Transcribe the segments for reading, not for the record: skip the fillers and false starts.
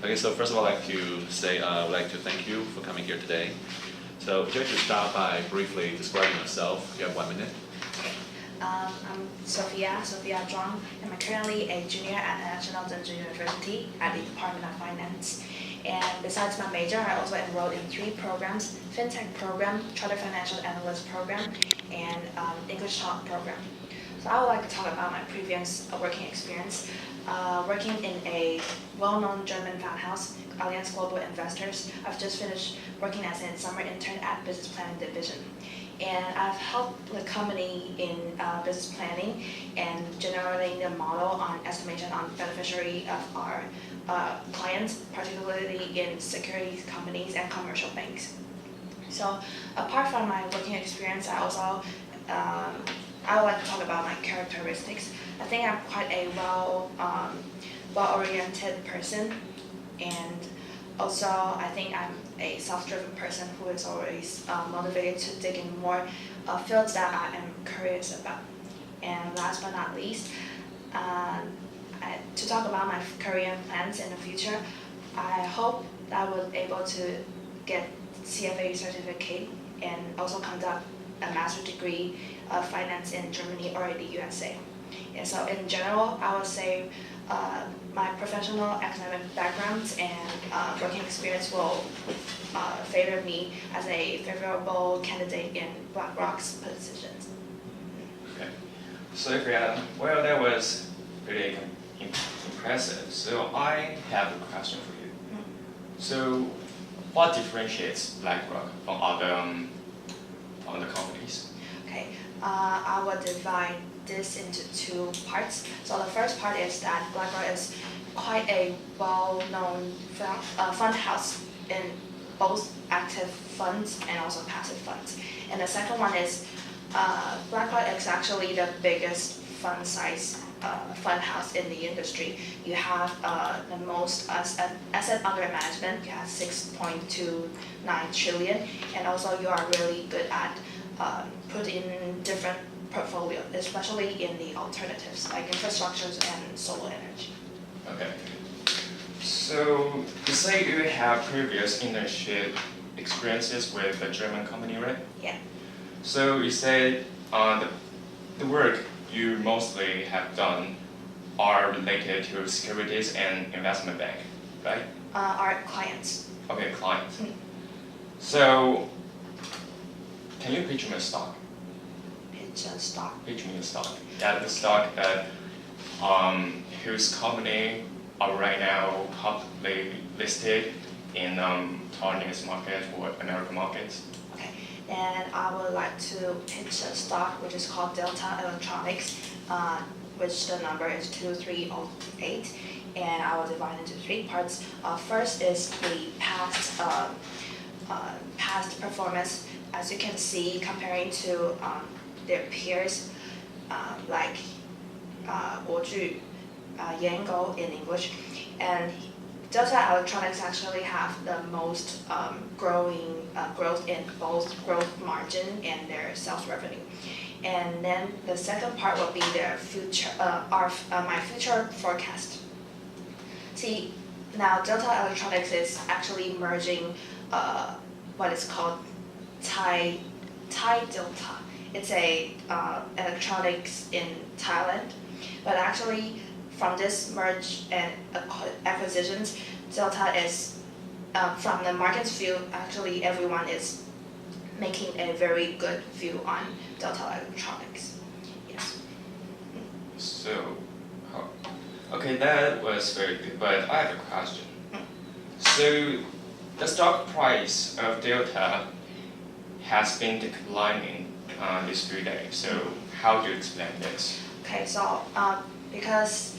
Okay, so first of all, I'd like to say, I'd like to thank you for coming here today. So would you like to start by briefly describing yourself? You have 1 minute. I'm Sophia Zhang. I'm currently a junior at National Zhengzhou University at the Department of Finance. And besides my major, I also enrolled in 3 programs: FinTech program, Chartered Financial Analyst program, and English Talk program. So I would like to talk about my previous working experience. Working in a well-known German fund house, Allianz Global Investors. I've just finished working as a summer intern at Business Planning Division. And I've helped the company in business planning and generating a model on estimation on beneficiary of our clients, particularly in securities companies and commercial banks. So apart from my working experience, I also I would like to talk about my characteristics. I think I'm quite a well-oriented person, and also I think I'm a self-driven person who is always motivated to dig in more fields that I am curious about. And last but not least, to talk about my career plans in the future, I hope that I will be able to get CFA certificate and also conduct a master's degree of finance in Germany or the USA. And so in general, I would say my professional academic background and working experience will favor me as a favorable candidate in BlackRock's positions. Okay. Sophia, well, that was pretty impressive. So I have a question for you. So what differentiates BlackRock from other companies? Okay, I will divide this into 2 parts. So the first part is that BlackRock is quite a well-known fund house in both active funds and also passive funds. And the second one is BlackRock is actually the biggest fund size fund house in the industry. You have the most asset under management. You have 6.29 trillion, and also you are really good at putting in different portfolio, especially in the alternatives like infrastructures and solar energy. Okay. So you say you have previous internship experiences with a German company, right? Yeah. So you said the work you mostly have done are related to securities and investment bank, right? Our clients. Okay, clients. So can you pitch me a stock? Pitch a stock. Pitch me a stock. Yeah, the stock that whose company are right now publicly listed in Taiwanese market or American markets. Okay, and I would like to pitch a stock which is called Delta Electronics, which the number is 2308, and I will divide into 3 parts. First is the past performance. As you can see, comparing to their peers like Guoju, Yango in English, and Delta Electronics actually have the most growth in both growth margin and their sales revenue. And then the second part will be their future, my future forecast. See, now Delta Electronics is actually merging what is called Thai Delta. It's a electronics in Thailand, but actually from this merge and acquisitions, Delta is from the market's view. Actually, everyone is making a very good view on Delta Electronics. Yes. So, okay, that was very good. But I have a question. So, the stock price of Delta has been declining these few days. So, how do you explain this? Okay, so because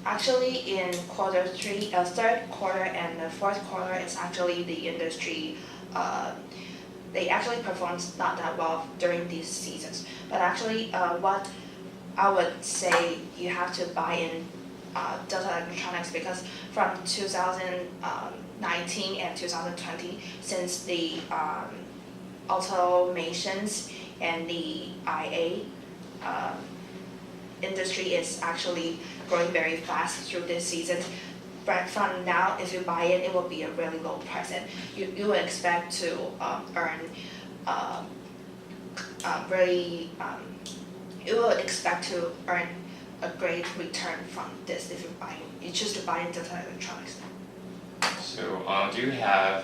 actually in third quarter and the fourth quarter, it's actually the industry. They actually performed not that well during these seasons. But actually, what I would say you have to buy in Delta Electronics, because from 2019 and 2020, since the automations and the IA industry is actually growing very fast through this season, but from now, if you buy it, it will be a really low price, and you will expect to earn really. You will expect to earn a great return from this if you choose to buy into electronics. So, do you have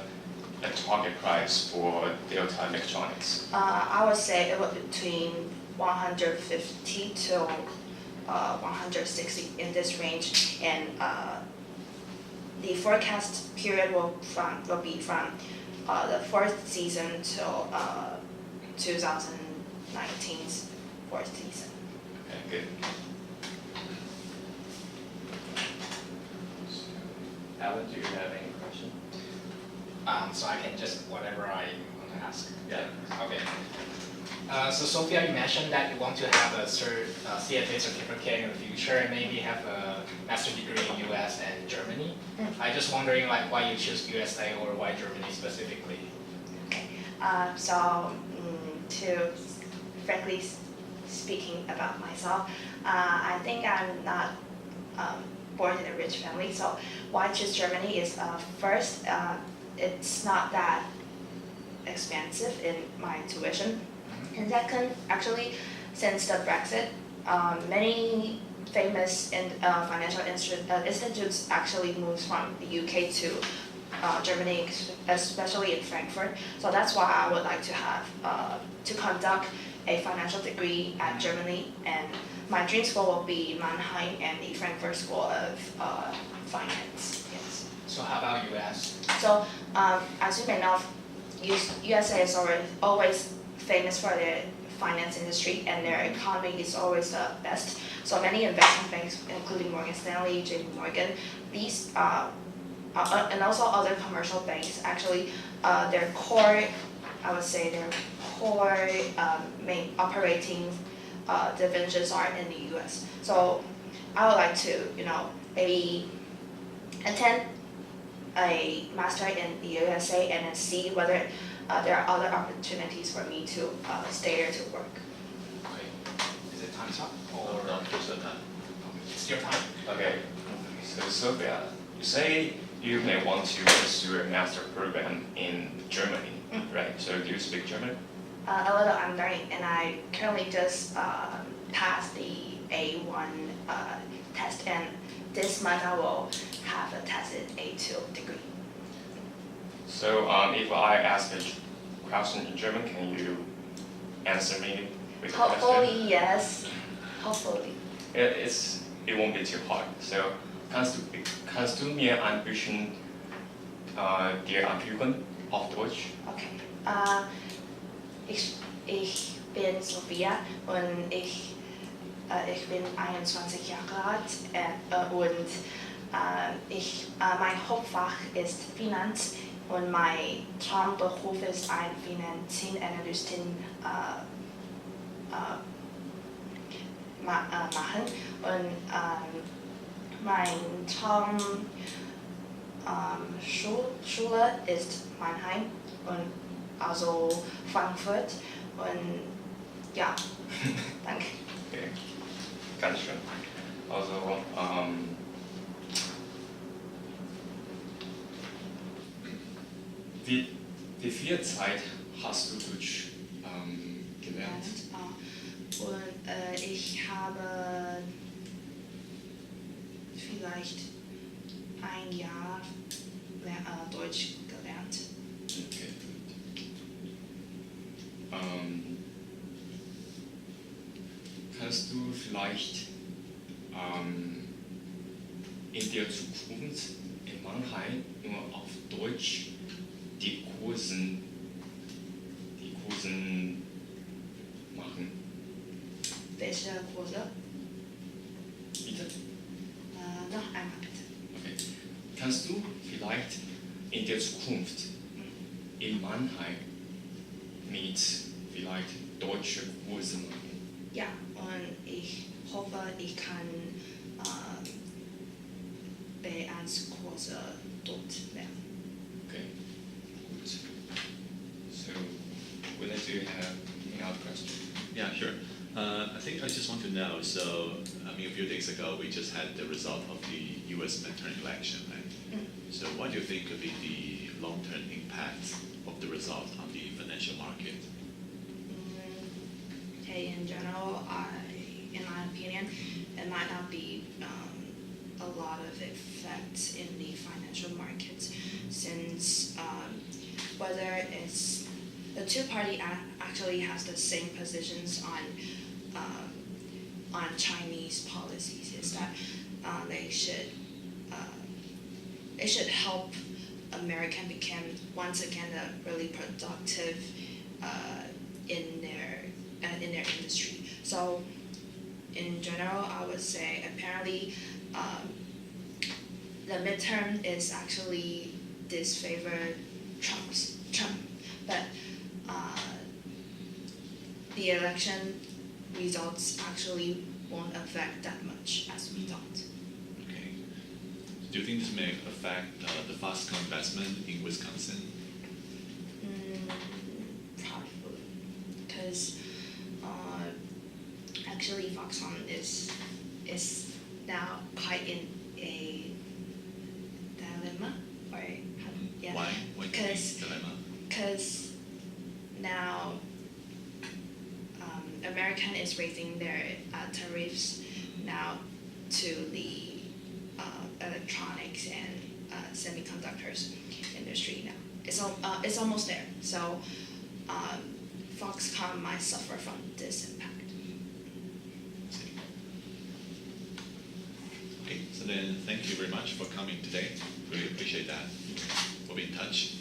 a target price for Delta Electronics? I would say it was between 150 to 160 in this range, and the forecast period will be from the fourth season till 2019's fourth season. Okay, good. Alan, do you have any question? So I can just whatever I want to ask. Yeah. Okay. So Sophia, you mentioned that you want to have a CFA certificate in the future and maybe have a master's degree in US and Germany. I just wondering like why you choose USA or why Germany specifically? Okay. So to frankly speaking about myself, I think I'm not born in a rich family. So why I choose Germany is first, it's not that expensive in my tuition. And second, actually, since the Brexit, many famous financial institutes actually moved from the UK to Germany, especially in Frankfurt. So that's why I would like to have to conduct a financial degree at Germany, and my dream school will be Mannheim and the Frankfurt School of Finance. Yes. So how about US? So as you may know, USA is always famous for their finance industry, and their economy is always the best. So many investment banks, including Morgan Stanley, JP Morgan, these and also other commercial banks, actually their core, I would say their core main operating divisions are in the US. So I would like to, maybe attend a master in the USA and then see whether there are other opportunities for me to stay there to work. Okay. Is it time's up Or or not for some time? it's your time? Okay. So Sophia, you say you may want to pursue a master program in Germany, right? So do you speak German? A little I'm learning, and I currently just passed the A1 test, and this month I will have a test in A2 degree. So if I ask a question in German, can you answer me with a question? Hopefully, yes. Hopefully. It won't be too hard. So kannst du mir ein bisschen dir erklären auf Deutsch? Okay. Ich bin Sophia und ich bin 21 Jahre alt und mein Hauptfach ist Finanz und mein Traumberuf ist ein Finanzanalystin machen und mein Schule ist Mannheim und also Frankfurt und ja, danke. Okay, ganz schön. Also, wie viel Zeit hast du Deutsch gelernt? Und ich habe vielleicht ein Jahr Deutsch gelernt. Okay, gut. Kannst du vielleicht in der Zukunft in Mannheim nur auf Deutsch die Kursen machen? Welche Kurse? Bitte? Noch einmal bitte. Okay. Kannst du vielleicht in der Zukunft in Mannheim mit vielleicht deutsche Kurse machen? Ja, und ich hoffe, ich kann B1-Kurse dort lernen. Okay, good. So, William, do you have any other questions? Yeah, sure. I think I just want to know, so, I mean, a few days ago, we just had the result of the US midterm election, right? So what do you think could be the long-term impact of the result on the financial market? Okay, in general, in my opinion, it might not be a lot of effect in the financial markets, since whether it's the two party actually has the same positions on Chinese policies, is that it should help America become once again a really productive in their industry. So in general, I would say apparently the midterm is actually disfavor Trump, but the election results actually won't affect that much as we thought. Okay. Do you think this may affect the Foxconn investment in Wisconsin? Probably, because actually Foxconn is now quite in a dilemma, or yeah. Why? Why do you think dilemma? Because now American is raising their tariffs now to the electronics and semiconductors industry now. It's almost there. So Foxconn might suffer from this impact. Okay, so then thank you very much for coming today. Really appreciate that. We'll be in touch.